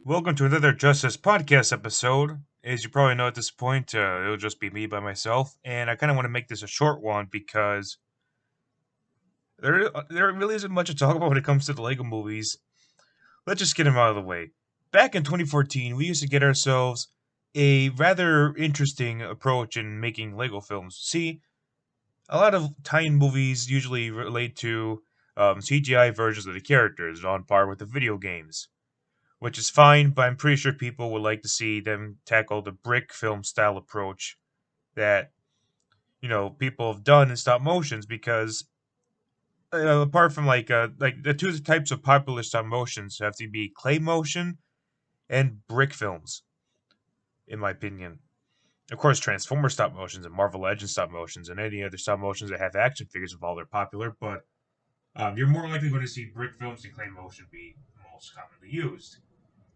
Welcome to another Justice podcast episode. As you probably know at this point, it'll just be me by myself, and I kind of want to make this a short one because there really isn't much to talk about when it comes to the Lego movies. Let's just get them out of the way. Back in 2014, we used to get ourselves a rather interesting approach in making Lego films. See, a lot of tie-in movies usually relate to CGI versions of the characters on par with the video games, which is fine, but I'm pretty sure people would like to see them tackle the brick film style approach that people have done in stop motions because apart from like the two types of popular stop motions have to be clay motion and brick films, in my opinion. Of course, Transformer stop motions and Marvel Legends stop motions and any other stop motions that have action figures involved are popular, but you're more likely going to see brick films and clay motion be most commonly used.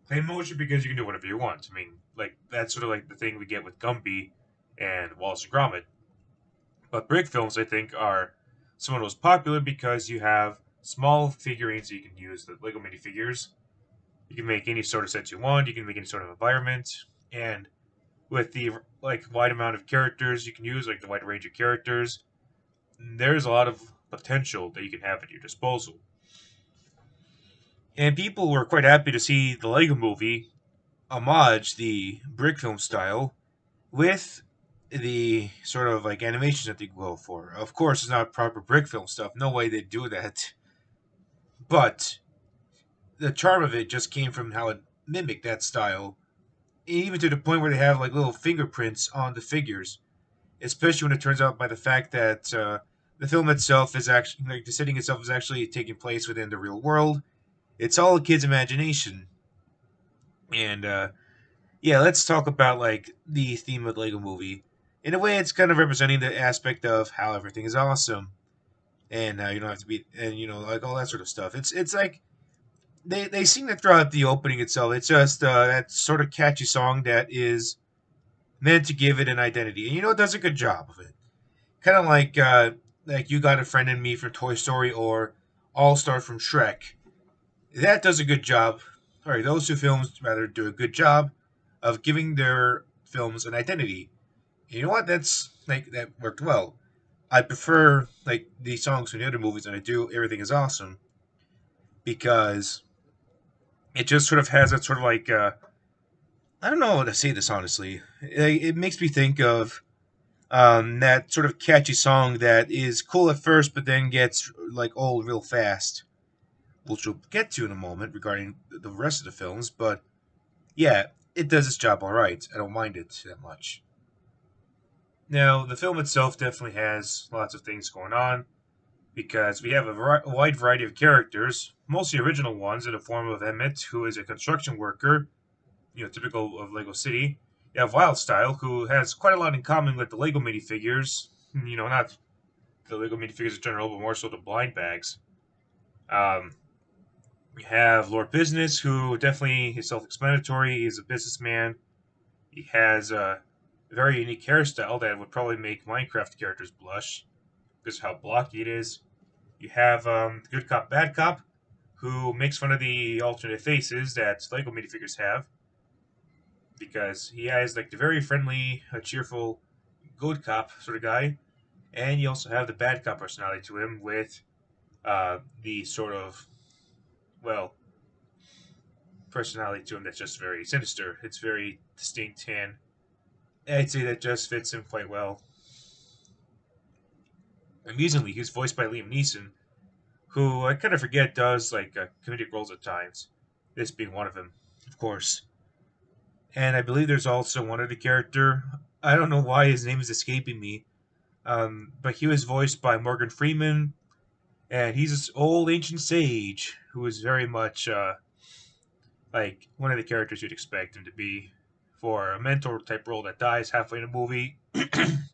Clay motion because you can do whatever you want. I mean, like that's sort of like the thing we get with Gumby and Wallace and Gromit. But brick films, I think, are some of the most popular because you have small figurines that you can use, the Lego minifigures. You can make any sort of sets you want. You can make any sort of environment, and with the like wide amount of characters you can use, like the wide range of characters, there's a lot of potential that you can have at your disposal. And people were quite happy to see the Lego movie homage the brick film style with the sort of like animations that they go for. Of course, it's not proper brick film stuff. No way they'd do that. But the charm of it just came from how it mimicked that style, even to the point where they have like little fingerprints on the figures. Especially when it turns out by the fact that the film itself is actually like the setting itself is actually taking place within the real world. It's all a kid's imagination, and yeah, let's talk about like the theme of the Lego movie. In a way, it's kind of representing the aspect of how everything is awesome, and you don't have to be, and like all that sort of stuff. It's like they seem to throw out the opening itself. It's just that sort of catchy song that is meant to give it an identity, and it does a good job of it. Kind of like You Got a Friend in Me from Toy Story or All Star from Shrek. That does a good job. Sorry, those two films rather do a good job of giving their films an identity. You know what? That worked well. I prefer like the songs from the other movies than I do Everything Is Awesome because it just sort of has that sort of like I don't know how to say this honestly. It makes me think of that sort of catchy song that is cool at first, but then gets like old real fast, which we'll get to in a moment regarding the rest of the films. But yeah, it does its job all right. I don't mind it that much. Now, the film itself definitely has lots of things going on because we have a wide variety of characters, mostly original ones in the form of Emmett, who is a construction worker, typical of Lego City. You have Wildstyle, who has quite a lot in common with the Lego minifigures. Not the Lego minifigures in general, but more so the blind bags. Um, we have Lord Business, who definitely is self-explanatory. He's a businessman. He has a very unique hairstyle that would probably make Minecraft characters blush because of how blocky it is. You have Good Cop, Bad Cop, who makes fun of the alternate faces that Lego minifigures have because he has like the very friendly, cheerful, good cop sort of guy, and you also have the bad cop personality to him with the sort of well personality to him that's just very sinister. It's very distinct, and I'd say that just fits him quite well. Amusingly, he's voiced by Liam Neeson, who I kind of forget does like comedic roles at times. This being one of them, of course. And I believe there's also one other character. I don't know why his name is escaping me, but he was voiced by Morgan Freeman, and he's this old ancient sage who is very much like one of the characters you'd expect him to be for a mentor type role that dies halfway in a movie, and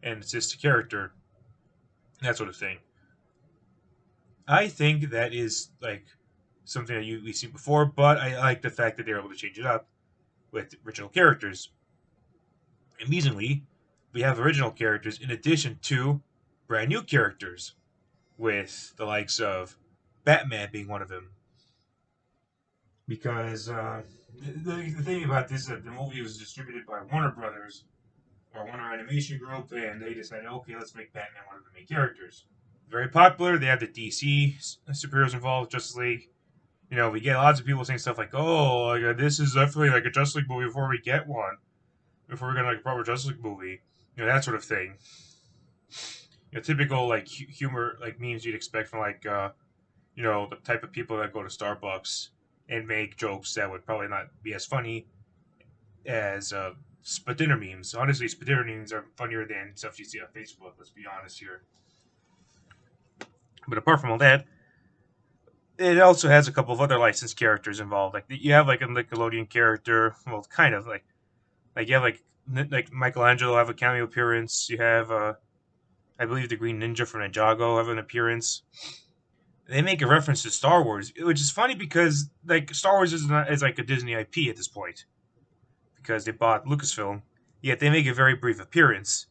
it's just a character, that sort of thing. I think that is like something that we've seen before, but I like the fact that they're able to change it up with original characters. Amusingly, we have original characters in addition to brand new characters, with the likes of Batman being one of them. because the thing about this is that the movie was distributed by Warner Brothers or Warner Animation Group, and they decided, okay, let's make Batman one of the main characters. Very popular. They have the DC superheroes involved, Justice League. We get lots of people saying stuff like, "Oh, like, this is definitely like a Justice League movie before we get one, before we get like a proper Justice League movie." That sort of thing. Typical like humor, like memes you'd expect from like the type of people that go to Starbucks and make jokes that would probably not be as funny as Spadinner memes. Honestly, Spadinner memes are funnier than stuff you see on Facebook. Let's be honest here. But apart from all that, it also has a couple of other licensed characters involved. Like you have like a Nickelodeon character, well, kind of like you have like Michelangelo have a cameo appearance. You have I believe the Green Ninja from Ninjago have an appearance. They make a reference to Star Wars, which is funny because like Star Wars is like a Disney IP at this point because they bought Lucasfilm. Yet they make a very brief appearance,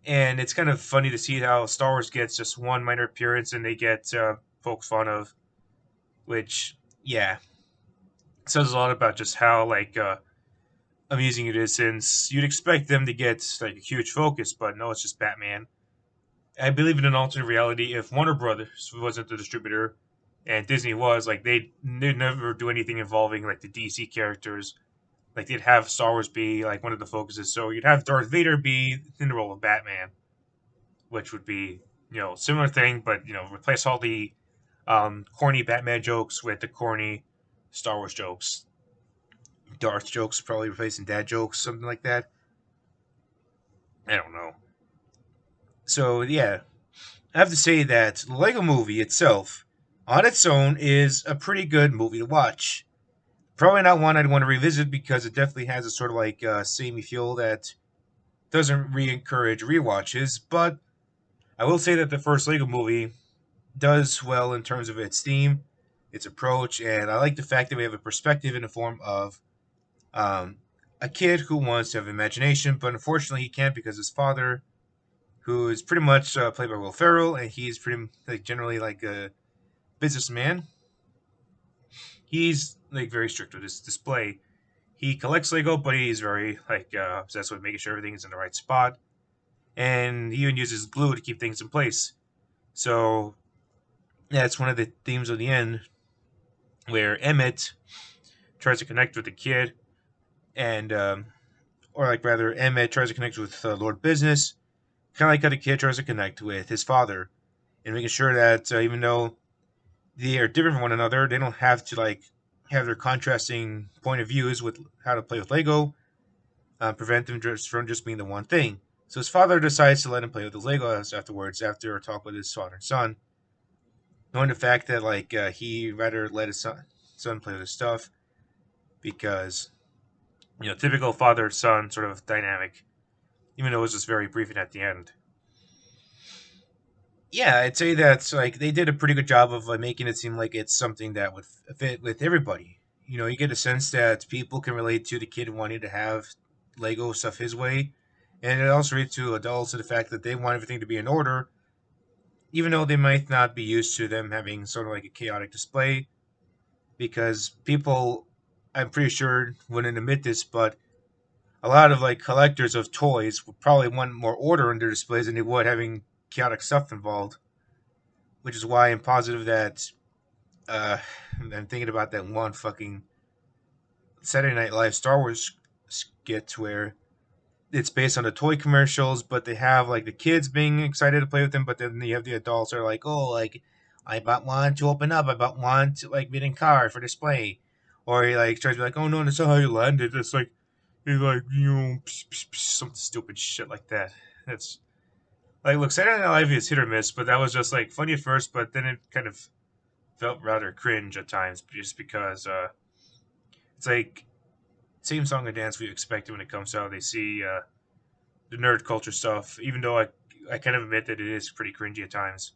and it's kind of funny to see how Star Wars gets just one minor appearance and they get poked fun of, which yeah says a lot about just how like amusing it is. Since you'd expect them to get like a huge focus, but no, it's just Batman. I believe in an alternate reality. If Warner Brothers wasn't the distributor and Disney was, like they'd never do anything involving like the DC characters. Like they'd have Star Wars be like one of the focuses. So you'd have Darth Vader be in the role of Batman, which would be similar thing, but replace all the corny Batman jokes with the corny Star Wars jokes. Darth jokes probably replacing dad jokes, something like that. I don't know. So yeah, I have to say that the Lego Movie itself, on its own, is a pretty good movie to watch. Probably not one I'd want to revisit because it definitely has a sort of like samey feel that doesn't encourage rewatches. But I will say that the first Lego Movie does well in terms of its theme, its approach, and I like the fact that we have a perspective in the form of um, a kid who wants to have imagination, but unfortunately he can't because his father, who is pretty much played by Will Ferrell, and he's pretty like generally like a businessman. He's like very strict with his display. He collects Lego, but he's very like obsessed with making sure everything is in the right spot, and he even uses glue to keep things in place. So that's one of the themes of the end, where Emmett tries to connect with the kid, and or like rather, Emmett tries to connect with Lord Business, kind of like how the kid tries to connect with his father, and making sure that even though they are different from one another, they don't have to like have their contrasting point of views with how to play with Lego, prevent them from just being the one thing. So his father decides to let him play with his Legos afterwards, after a talk with his father and son, knowing the fact that like he rather let his son play with his stuff because typical father son sort of dynamic, even though it was just very brief and at the end. Yeah, I'd say that's like they did a pretty good job of making it seem like it's something that would fit with everybody. You get a sense that people can relate to the kid wanting to have Lego stuff his way, and it also relates to adults to the fact that they want everything to be in order, even though they might not be used to them having sort of like a chaotic display. Because people, I'm pretty sure, wouldn't admit this, but a lot of like collectors of toys would probably want more order in their displays than they would having chaotic stuff involved. Which is why I'm positive that uh, I'm thinking about that one fucking Saturday Night Live Star Wars skit where it's based on the toy commercials, but they have like the kids being excited to play with them, but then you have the adults that are like, oh, like I bought one to open up, I bought one to like be in car for display, or he like tries to be like, oh no, that's not how you land it. It's like he like some stupid shit like that. That's like look, Saturday Night Live is hit or miss, but that was just like funny at first, but then it kind of felt rather cringe at times, just because it's like same song and dance we expected when it comes to how they see the nerd culture stuff. Even though I kind of admit that it is pretty cringy at times.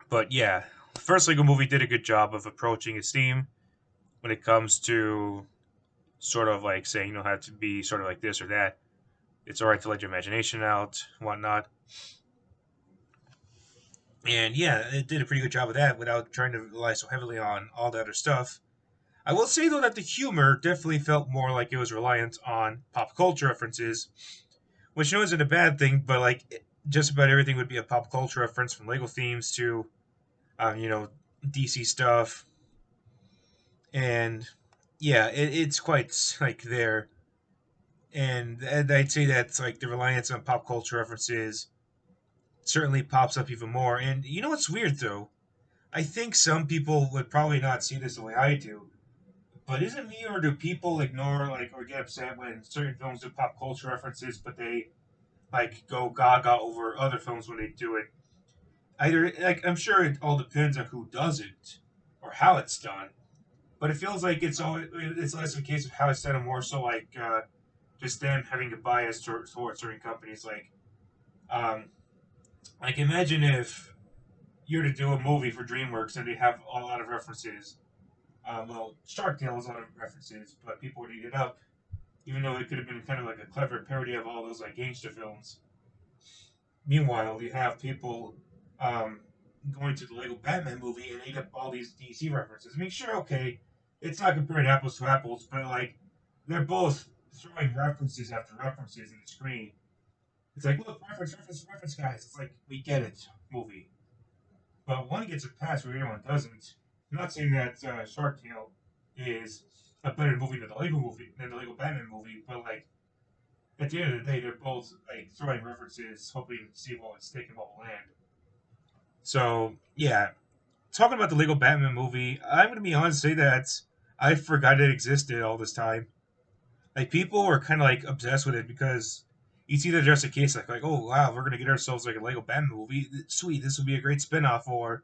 But yeah, the first Lego movie did a good job of approaching its theme when it comes to sort of like saying you don't have to be sort of like this or that. It's alright to let your imagination out, whatnot. And yeah, it did a pretty good job of that without trying to rely so heavily on all the other stuff. I will say though that the humor definitely felt more like it was reliant on pop culture references, which I know isn't a bad thing, but like just about everything would be a pop culture reference from Lego themes to, you know, DC stuff, and yeah, it's quite like there. And I'd say that's like the reliance on pop culture references certainly pops up even more. And you know what's weird though? I think some people would probably not see this the way I do. But is it me or do people ignore like or get upset when certain films do pop culture references, but they like go gaga over other films when they do it? Either like I'm sure it all depends on who does it or how it's done, but it feels like it's less a case of how it's done and more so like just them having a bias towards certain companies. Um, like imagine if you're to do a movie for DreamWorks and they have a lot of references. Well, Shark Tale has a lot of references, but people would eat it up, even though it could have been kind of like a clever parody of all those like gangster films. Meanwhile, you have people um, going to the Lego Batman movie and eat up all these DC references. I mean, sure, okay, it's not comparing apples to apples, but like they're both throwing references after references in the screen. It's like, look, reference, reference, reference, guys. It's like we get it, movie. But one gets a pass where the other one doesn't. I'm not saying that Shark Tale is a better movie than the Lego Batman movie, but like at the end of the day, they're both like throwing references, hoping to see what would stick and what will land. So yeah, talking about the Lego Batman movie, I'm gonna be honest and say that I forgot it existed all this time. Like people were kind of like obsessed with it because it's either just a case like oh wow we're gonna get ourselves like a Lego Batman movie, sweet, this would be a great spinoff, or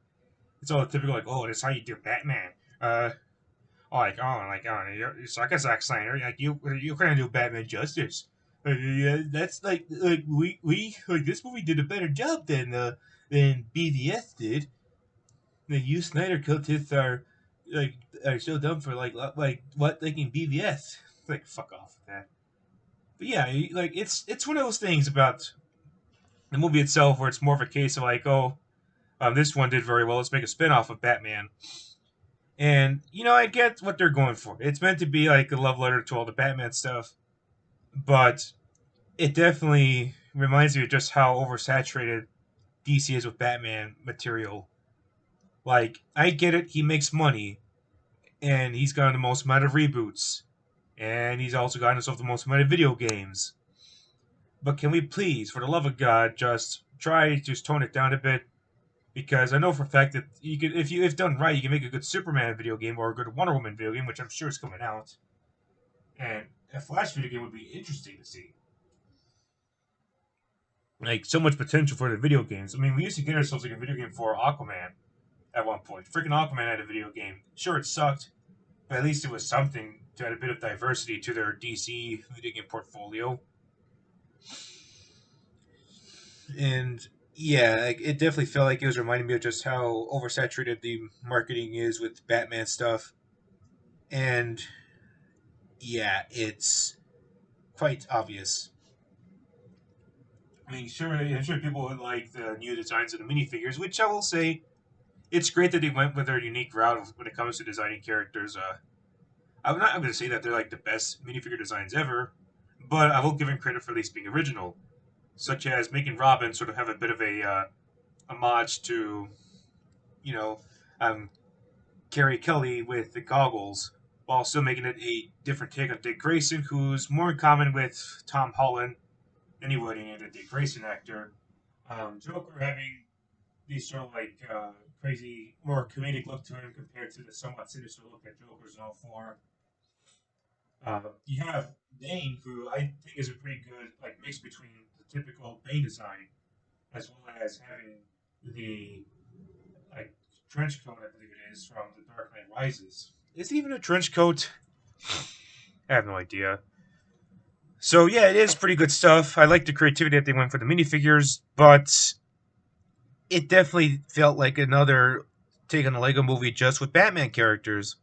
it's all the typical like oh that's how you do Batman. Uh, so I guess Zack Snyder, like you kind of do Batman justice. Yeah, that's like we like this movie did a better job than BVS did. Like you Snyder cultists like are so dumb for like what thinking BVS. Like fuck off with that. But yeah, like it's one of those things about the movie itself where it's more of a case of like oh this one did very well. Let's make a spin off of Batman. And you know, I get what they're going for. It's meant to be like a love letter to all the Batman stuff, but it definitely reminds me of just how oversaturated DC is with Batman material. Like, I get it, he makes money, and he's gotten the most amount of reboots, and he's also gotten himself the most amount of video games. But can we please, for the love of God, just try to just tone it down a bit? Because I know for a fact that you could, if done right, you can make a good Superman video game or a good Wonder Woman video game, which I'm sure is coming out. And a Flash video game would be interesting to see. Like so much potential for the video games. I mean, we used to get ourselves like a video game for Aquaman at one point. Freaking Aquaman had a video game. Sure, it sucked, but at least it was something to add a bit of diversity to their DC video game portfolio. And yeah, like, it definitely felt like it was reminding me of just how oversaturated the marketing is with Batman stuff. And yeah, it's quite obvious. I mean, sure, I'm sure people would like the new designs of the minifigures, which I will say it's great that they went with their unique route when it comes to designing characters. I'm going to say that they're like the best minifigure designs ever, but I will give them credit for at least being original, such as making Robin sort of have a bit of a homage to, you know, um, Carrie Kelly with the goggles, while still making it a different take on Dick Grayson, who's more in common with Tom Holland than he would any other Dick Grayson actor. Joker having these sort of like crazy, more comedic look to him compared to the somewhat sinister look that Joker's known for. You have Bane, who I think is a pretty good like mix between the typical Bane design as well as having the like trench coat, I believe it is, from The Dark Knight Rises. Is it even a trench coat? I have no idea. So yeah, it is pretty good stuff. I like the creativity that they went for the minifigures, but it definitely felt like another take on the Lego movie just with Batman characters.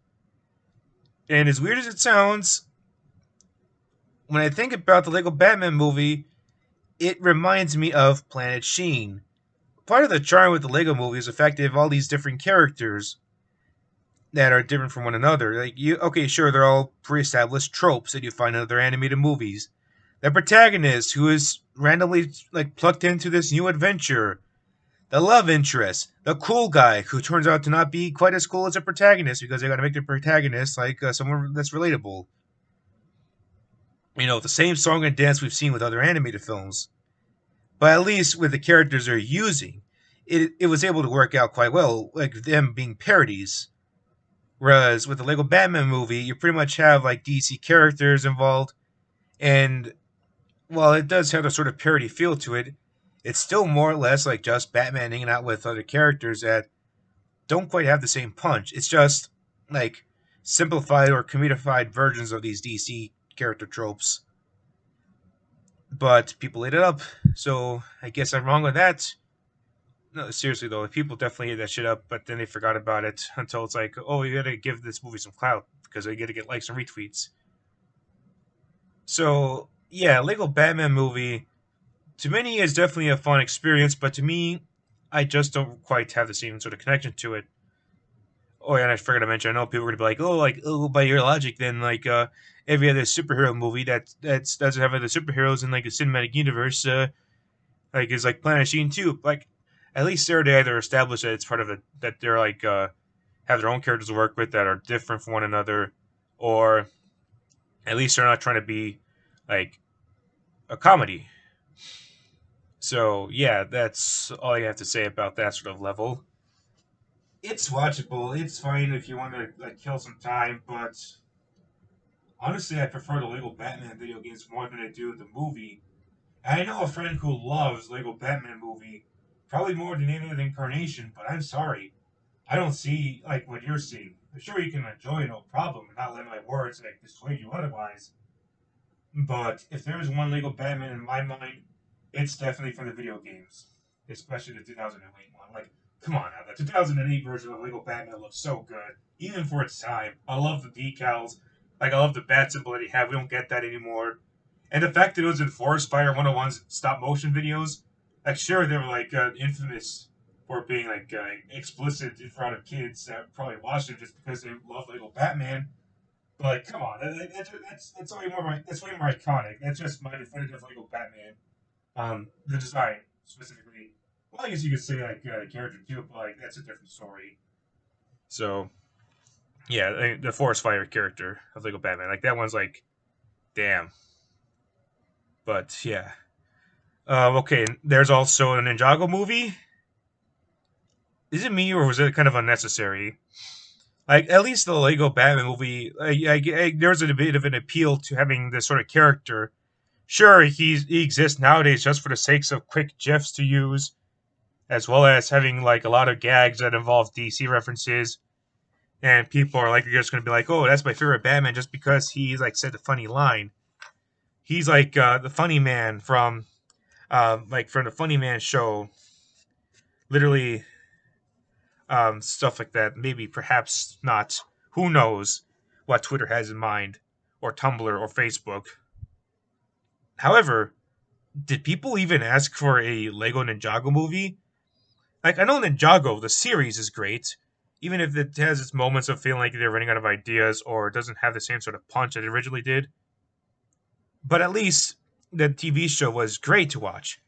And as weird as it sounds, when I think about the Lego Batman movie, it reminds me of Planet Sheen, part of the charm with the Lego movie is the fact they have all these different characters that are different from one another. Like you, okay, sure, they're all pre-established tropes that you find in other animated movies. The protagonist who is randomly like plucked into this new adventure, the love interest, the cool guy who turns out to not be quite as cool as the protagonist because they got to make the protagonist like someone that's relatable. You know, the same song and dance we've seen with other animated films, but at least with the characters they're using, it was able to work out quite well, like them being parodies. Whereas with the Lego Batman movie, you pretty much have like DC characters involved, and while it does have a sort of parody feel to it, it's still more or less like just Batman hanging out with other characters that don't quite have the same punch. It's just like simplified or comedified versions of these DC character tropes. But people ate it up, so I guess I'm wrong with that. No, seriously though, people definitely ate that shit up, but then they forgot about it until it's like, oh, you gotta give this movie some clout because they gotta get likes and retweets. So yeah, Lego Batman movie to many is definitely a fun experience, but to me, I just don't quite have the same sort of connection to it. Oh yeah, and I forgot to mention, I know people are gonna be like, oh, by your logic, then like every other superhero movie that doesn't have other superheroes in like a cinematic universe, like is like Planet Sheen too. Like at least there they either establish that it's part of it that they're like have their own characters to work with that are different from one another, or at least they're not trying to be like a comedy. So yeah, that's all I have to say about that sort of level. It's watchable. It's fine if you want to like kill some time, but honestly, I prefer the Lego Batman video games more than I do the movie. And I know a friend who loves Lego Batman movie, probably more than any other incarnation. But I'm sorry, I don't see like what you're seeing. I'm sure you can enjoy no problem, and not let my words like dissuade you otherwise. But if there is one Lego Batman in my mind, it's definitely from the video games, especially the 2008 one. Like, come on now, the 2008 version of Lego Batman looks so good, even for its time. I love the decals. Like, I love the bat symbol that he had. We don't get that anymore. And the fact that it was in Forest Fire 101's stop motion videos, like, sure, they were like infamous for being like explicit in front of kids that probably watched it just because they love Lego Batman. But like, come on, that's way more that's way more iconic. That's just my definitive Lego Batman. The design specifically. Well, I guess you could say like the character too, but like that's a different story. So yeah, the Forest Fire character of Lego Batman, like that one's like, damn. But yeah. Okay, there's also a Ninjago movie. Is it me or was it kind of unnecessary? Like at least the Lego Batman movie, there's a bit of an appeal to having this sort of character. Sure, he exists nowadays just for the sakes of quick gifs to use, as well as having like a lot of gags that involve DC references, and people are like just going to be like, "Oh, that's my favorite Batman," just because he's like said a funny line. He's like the funny man from the Funny Man show, literally stuff like that. Maybe, perhaps not. Who knows what Twitter has in mind, or Tumblr, or Facebook. However, did people even ask for a Lego Ninjago movie? Like, I know Ninjago, the series, is great, even if it has its moments of feeling like they're running out of ideas or doesn't have the same sort of punch that it originally did. But at least the TV show was great to watch.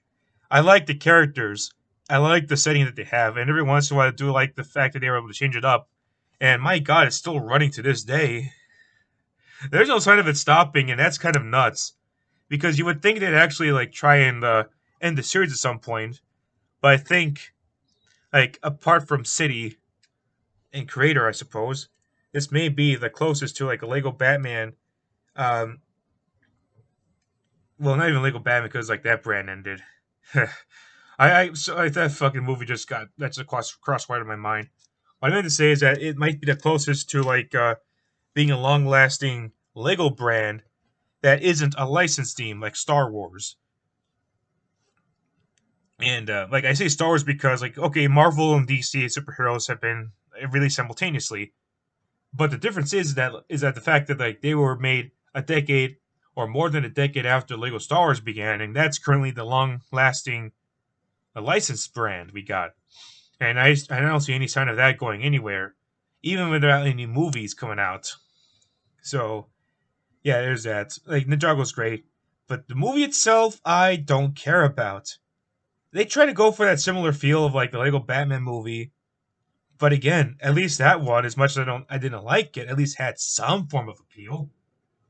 I like the characters. I like the setting that they have, and every once in a while I do like the fact that they were able to change it up. And my god, it's still running to this day. There's no sign of it stopping, and that's kind of nuts. Because you would think they'd actually like try and end the series at some point. But I think, like, apart from City and Creator, I suppose, this may be the closest to like a Lego Batman. Um, well, not even Lego Batman because like that brand ended. That fucking movie just got that's a crosswire in my mind. What I meant to say is that it might be the closest to like being a long-lasting Lego brand that isn't a licensed theme like Star Wars. And like I say Star Wars because like okay, Marvel and DC superheroes have been released simultaneously, but the difference is that the fact that like they were made a decade or more than a decade after Lego Star Wars began, and that's currently the long lasting a licensed brand we got, and I don't see any sign of that going anywhere, even without any movies coming out. So yeah, there's that. Like Ninjago's great, but the movie itself, I don't care about. They try to go for that similar feel of like the Lego Batman movie, but again, at least that one, as much as I didn't like it, at least had some form of appeal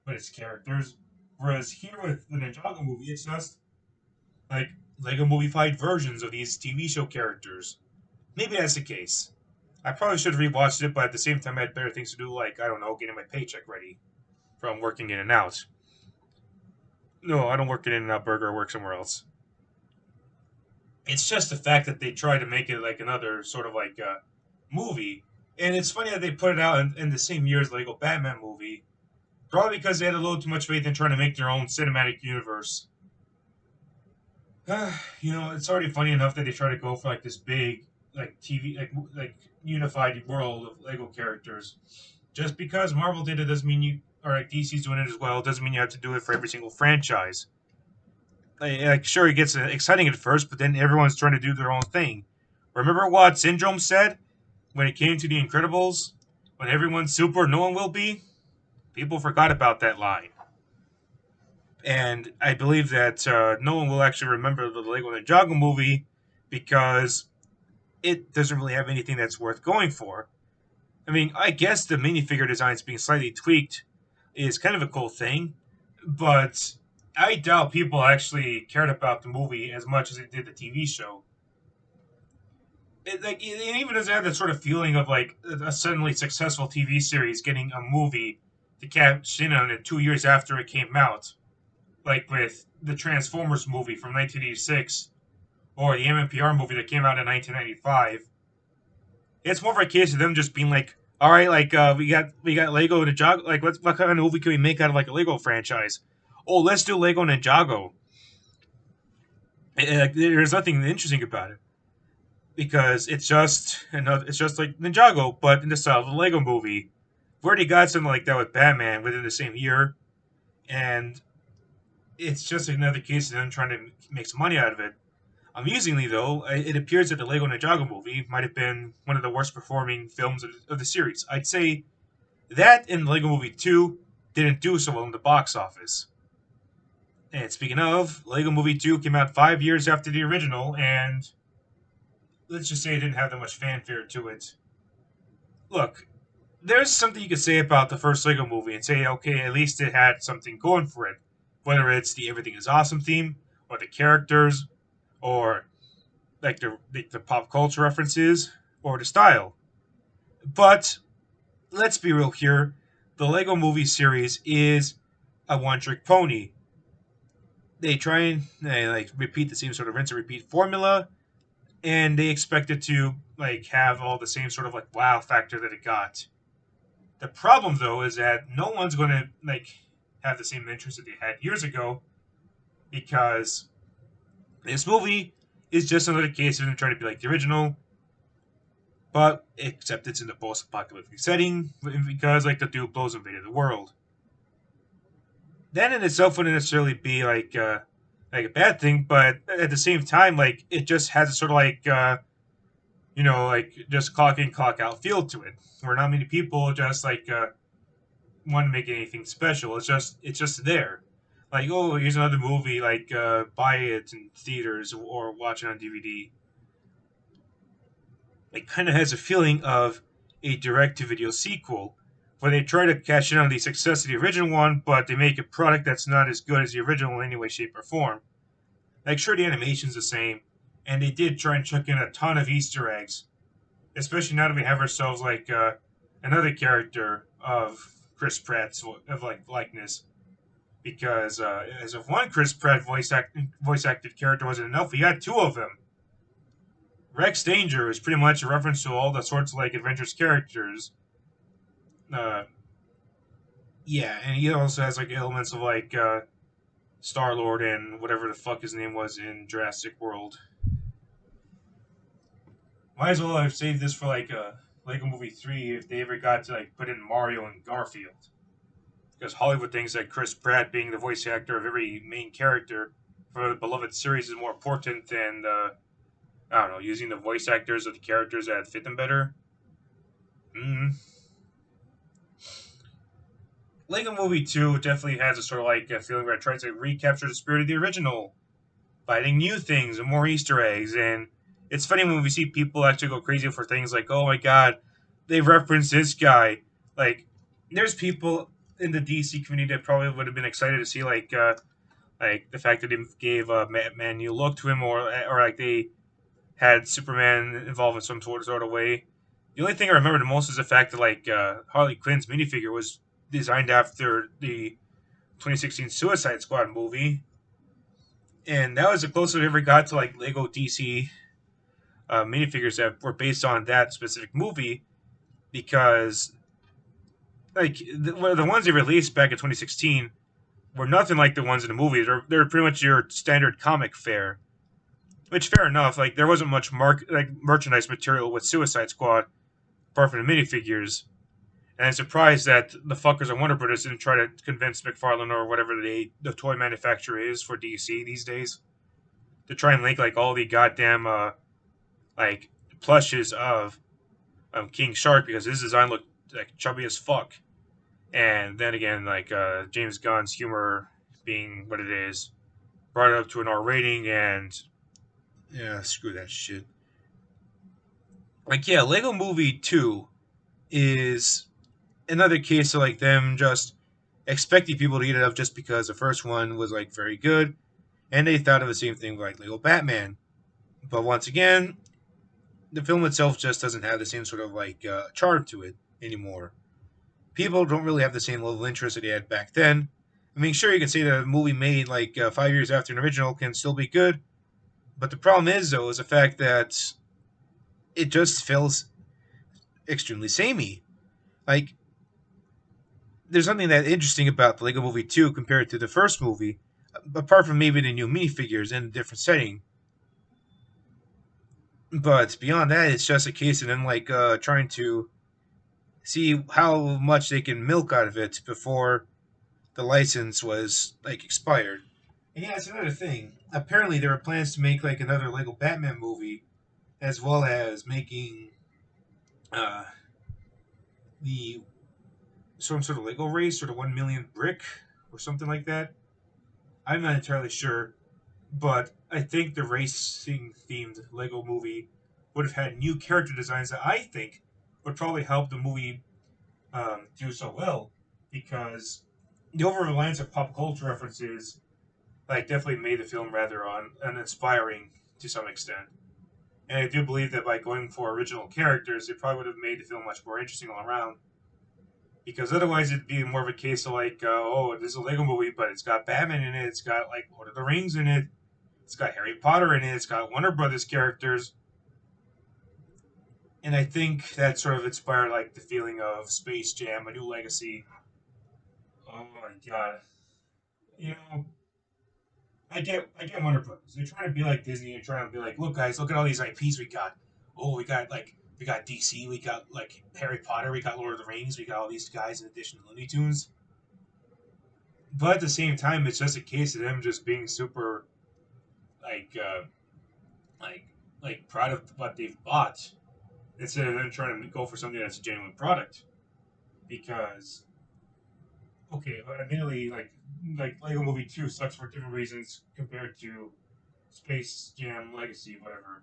with its characters. Whereas here with the Ninjago movie, it's just like Lego movie fight versions of these TV show characters. Maybe that's the case. I probably should have rewatched it, but at the same time, I had better things to do, like, I don't know, getting my paycheck ready from working in and out. No, I don't work at In and Out Burger, I work somewhere else. It's just the fact that they try to make it like another sort of like movie. And it's funny that they put it out in the same year as the Lego Batman movie, probably because they had a little too much faith in trying to make their own cinematic universe. It's already funny enough that they try to go for like this big like TV like unified world of Lego characters. Just because Marvel did it doesn't mean you or like DC's doing it as well doesn't mean you have to do it for every single franchise. Like sure it gets exciting at first, but then everyone's trying to do their own thing. Remember what Syndrome said when it came to the Incredibles? When everyone's super, no one will be. People forgot about that line. And I believe that no one will actually remember the Lego Ninjago movie because it doesn't really have anything that's worth going for. I mean, I guess the minifigure designs being slightly tweaked is kind of a cool thing, but I doubt people actually cared about the movie as much as they did the TV show. It even doesn't have that sort of feeling of like a suddenly successful TV series getting a movie to cash in on it 2 years after it came out, like with the Transformers movie from 1986 or the MMPR movie that came out in 1995. It's more of a case of them just being like, all right, like we got Lego Ninjago. Like, what kind of movie can we make out of like a Lego franchise? Oh, let's do Lego Ninjago. There's nothing interesting about it because it's just like Ninjago, but in the style of the Lego movie. We already got something like that with Batman within the same year, and it's just another case of them trying to make some money out of it. Amusingly, though, it appears that the Lego Ninjago movie might have been one of the worst performing films of the series. I'd say that and Lego Movie 2 didn't do so well in the box office. And speaking of, Lego Movie 2 came out 5 years after the original, and let's just say it didn't have that much fanfare to it. Look, there's something you could say about the first Lego movie and say, okay, at least it had something going for it. Whether it's the Everything is Awesome theme, or the characters, or like the pop culture references, or the style. But let's be real here. The Lego movie series is a one trick pony. They try and like repeat the same sort of rinse and repeat formula, and they expect it to like have all the same sort of like wow factor that it got. The problem though is that no one's going to like have the same interest that they had years ago because this movie is just another case of them trying to be like the original, but except it's in the post-apocalyptic setting because like the dude blows invaded the world. That in itself wouldn't necessarily be like a bad thing, but at the same time, like it just has a sort of like like just clock in, clock out feel to it, where not many people just like want to make anything special. It's just there. Like, oh, here's another movie. Like, buy it in theaters or watch it on DVD. It kind of has a feeling of a direct-to-video sequel, where they try to cash in on the success of the original one, but they make a product that's not as good as the original in any way, shape, or form. Like, sure, the animation's the same, and they did try and chuck in a ton of Easter eggs, especially now that we have ourselves like another character of Chris Pratt's of like likeness. Because as if one Chris Pratt voice acted character wasn't enough, we got two of them. Rex Danger is pretty much a reference to all the sorts of like adventurous characters. Uh, yeah, and he also has like elements of like Star Lord and whatever the fuck his name was in Jurassic World. Might as well have saved this for like Lego Movie 3 if they ever got to like put in Mario and Garfield. Because Hollywood thinks that Chris Pratt being the voice actor of every main character for the beloved series is more important than I don't know, using the voice actors of the characters that fit them better. Mm. Lego Movie 2 definitely has a sort of like a feeling where it tries to recapture the spirit of the original, by adding new things and more Easter eggs. And it's funny when we see people actually go crazy for things like, oh my god, they referenced this guy. Like, there's people in the DC community that probably would have been excited to see like the fact that they gave Man new look to him, or like they had Superman involved in some sort of way. The only thing I remember the most is the fact that Harley Quinn's minifigure was designed after the 2016 Suicide Squad movie, and that was the closest we ever got to like Lego DC minifigures that were based on that specific movie. Because the ones they released back in 2016 were nothing like the ones in the movie. They're pretty much your standard comic fare. Which fair enough. Like there wasn't much merchandise material with Suicide Squad apart from the minifigures. And I'm surprised that the fuckers at Warner Brothers didn't try to convince McFarlane or whatever the toy manufacturer is for DC these days to try and link like all the goddamn like plushes of King Shark, because his design looked like chubby as fuck. And then again, James Gunn's humor being what it is, brought it up to an R rating, and yeah, screw that shit. Like yeah, Lego Movie 2 is another case of like them just expecting people to eat it up just because the first one was like very good, and they thought of the same thing like Lego Batman. But once again, the film itself just doesn't have the same sort of charm to it anymore. People don't really have the same level of interest that they had back then. I mean, sure, you can say that a movie made 5 years after an original can still be good, but the problem is, though, is the fact that it just feels extremely samey. Like, there's something that interesting about the Lego Movie 2 compared to the first movie, apart from maybe the new minifigures in a different setting. But beyond that, it's just a case of them trying to see how much they can milk out of it before the license was expired. And yeah, it's another thing. Apparently, there were plans to make another Lego Batman movie, as well as making uh, the some sort of Lego race or the 1 million brick or something like that. I'm not entirely sure, but I think the racing themed Lego movie would have had new character designs that I think would probably help the movie do so well, because the over reliance of pop culture references definitely made the film rather uninspiring to some extent. And I do believe that by going for original characters, it probably would have made the film much more interesting all around. Because otherwise, it'd be more of a case of oh, this is a Lego movie, but it's got Batman in it, it's got Lord of the Rings in it, it's got Harry Potter in it, it's got Warner Brothers characters, and I think that sort of inspired the feeling of Space Jam: A New Legacy. Oh my god, you know, I get Warner Brothers. They're trying to be like Disney. They're trying to be like, look, guys, look at all these IPs we got. Oh, we got DC. We got Harry Potter. We got Lord of the Rings. We got all these guys in addition to Looney Tunes. But at the same time, it's just a case of them just being super like uh, like proud of what they've bought, instead of them trying to go for something that's a genuine product. Because okay, admittedly, Lego Movie 2 sucks for different reasons compared to Space Jam Legacy, whatever.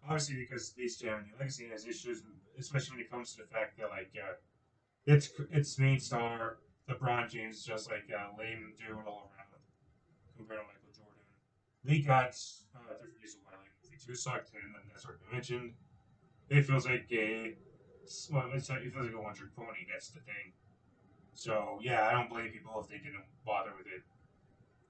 Obviously, because Space Jam Legacy has issues, especially when it comes to the fact that its main star LeBron James is just a lame dude all around compared to Michael Jordan. We got different reasons why Movie 2 sucked, and then that's already mentioned. It feels like it feels like a one trick pony. That's the thing. So yeah, I don't blame people if they didn't bother with it.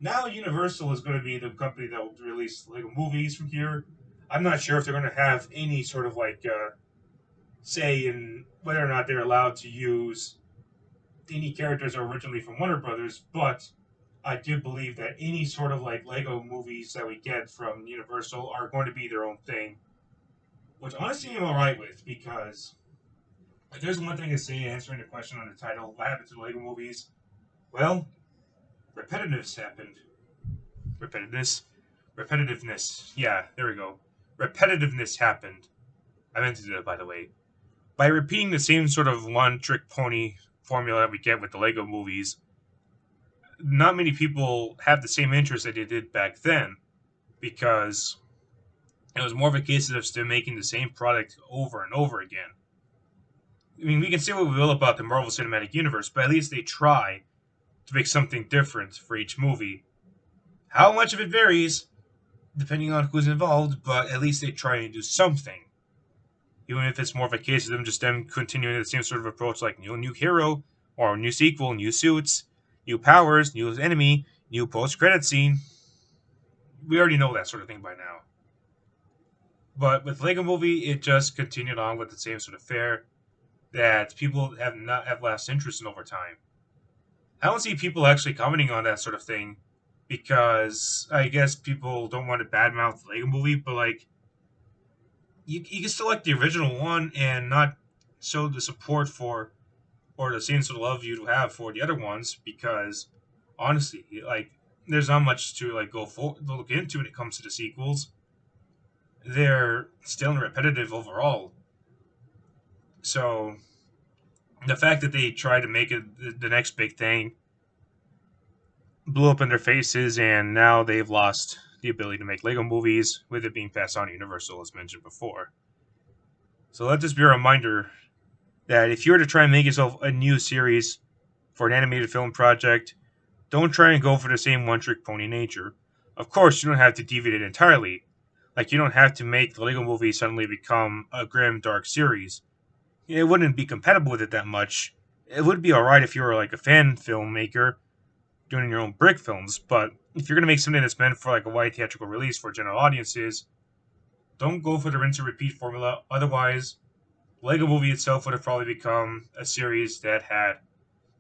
Now Universal is going to be the company that will release Lego movies from here. I'm not sure if they're going to have any sort of say in whether or not they're allowed to use any characters that are originally from Warner Brothers, but I do believe that any sort of Lego movies that we get from Universal are going to be their own thing, which honestly I'm alright with, because if there's one thing to say answering the question on the title, what happened to the Lego movies? Well, repetitiveness happened. Repetitiveness? Repetitiveness. Yeah, there we go. repetitiveness happened. I meant to do that, by the way. By repeating the same sort of one-trick pony formula that we get with the Lego movies, not many people have the same interest that they did back then, because it was more of a case of still making the same product over and over again. I mean, we can say what we will about the Marvel Cinematic Universe, but at least they try to make something different for each movie. How much of it varies, depending on who's involved, but at least they try and do something. Even if it's more of a case of them continuing the same sort of approach, like new hero, or new sequel, new suits, new powers, new enemy, new post-credit scene. We already know that sort of thing by now. But with Lego Movie, it just continued on with the same sort of fare that people have lost interest in over time. I don't see people actually commenting on that sort of thing because I guess people don't want to badmouth the Lego Movie, but like you can still like the original one and not show the support for or the same sort of love you have for the other ones, because honestly, like there's not much to like look into when it comes to the sequels. They're still repetitive overall. So the fact that they tried to make it the next big thing blew up in their faces, and now they've lost the ability to make Lego movies, with it being passed on to Universal, as mentioned before. So let this be a reminder that if you were to try and make yourself a new series for an animated film project, don't try and go for the same one-trick pony nature. Of course, you don't have to deviate it entirely. Like, you don't have to make the Lego movie suddenly become a grim, dark series. It wouldn't be compatible with it that much. It would be alright if you were like a fan filmmaker doing your own brick films, but if you're going to make something that's meant for like a wide theatrical release for general audiences, don't go for the rinse and repeat formula. Otherwise, Lego Movie itself would have probably become a series that had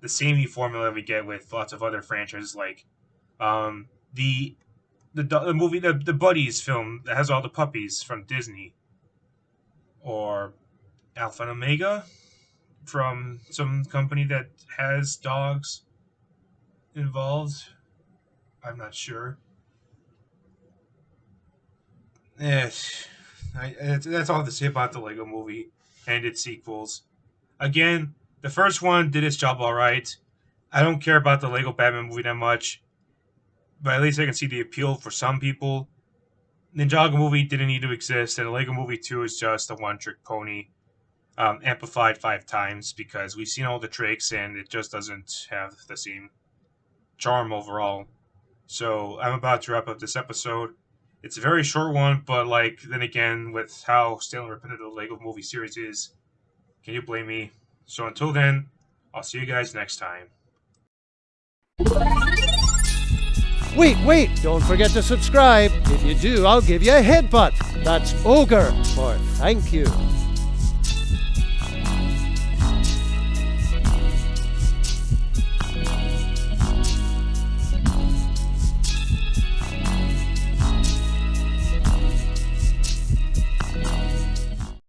the samey formula we get with lots of other franchises, like the movie, the Buddies film that has all the puppies from Disney, or Alpha and Omega from some company that has dogs involved. I'm not sure. That's all to say about the Lego Movie and its sequels. Again, the first one did its job all right. I don't care about the Lego Batman movie that much, but at least I can see the appeal for some people. Ninjago movie didn't need to exist, and the Lego Movie 2 is just a one-trick pony, amplified 5 times, because we've seen all the tricks and it just doesn't have the same charm overall. So I'm about to wrap up this episode. It's a very short one, but like then again, with how stale and repetitive the Lego Movie series is, can you blame me? So until then, I'll see you guys next time. Wait, don't forget to subscribe. If you do, I'll give you a headbutt. That's ogre for thank you.